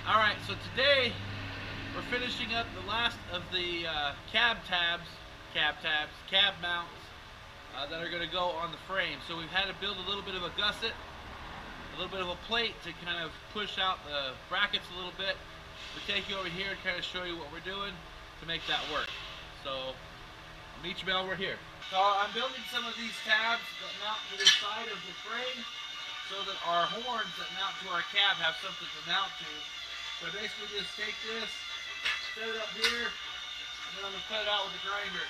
Alright, so today we're finishing up the last of the cab mounts that are going to go on the frame. So we've had to build a little bit of a gusset, a little bit of a plate to kind of push out the brackets a little bit. We'll take you over here and kind of show you what we're doing to make that work. So I'll meet you while we're here. So I'm building some of these tabs that mount to the side of the frame so that our horns that mount to our cab have something to mount to. So basically just take this, set it up here, and then I'm going to cut it out with a grinder.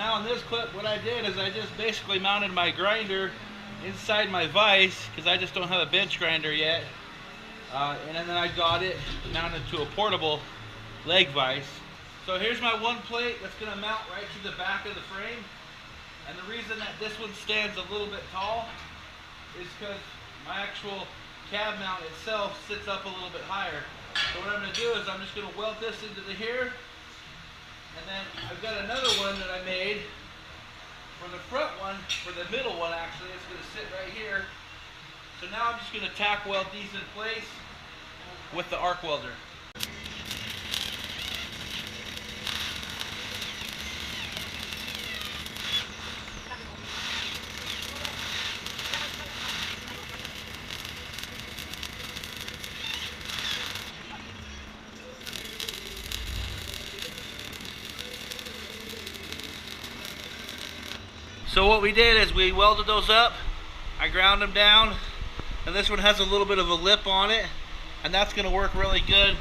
On this clip, what I did is I just basically mounted my grinder inside my vise because I just don't have a bench grinder yet, and then I got it mounted to a portable leg vise. So here's my one plate that's going to mount right to the back of the frame, and the reason that this one stands a little bit tall is because my actual cab mount itself sits up a little bit higher. So what I'm going to do is I'm just going to weld this into the here. And then I've got another one that I made for the front one, for the middle one actually. It's going to sit right here. So now I'm just going to tack weld these in place with the arc welder. So what we did is we welded those up, I ground them down, and this one has a little bit of a lip on it, and that's going to work really good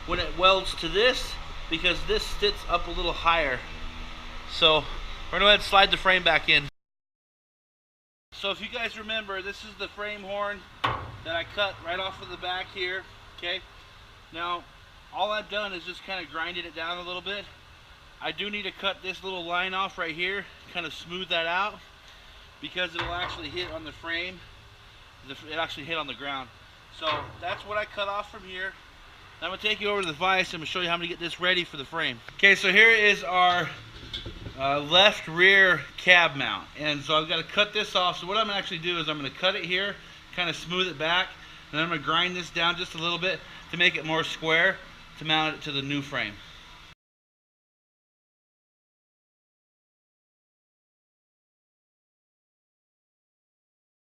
when it welds to this because this sits up a little higher. So we're going to go ahead and slide the frame back in. So if you guys remember, this is the frame horn that I cut right off of the back here. Okay, now all I've done is just kind of grinded it down a little bit. I do need to cut this little line off right here, kind of smooth that out, because it'll actually hit on the frame. It actually hit on the ground. So that's what I cut off from here. Now I'm going to take you over to the vise and I'm going to show you how I'm going to get this ready for the frame. Okay, so here is our left rear cab mount. And so I've got to cut this off. So what I'm going to actually do is I'm going to cut it here, kind of smooth it back, and then I'm going to grind this down just a little bit to make it more square to mount it to the new frame.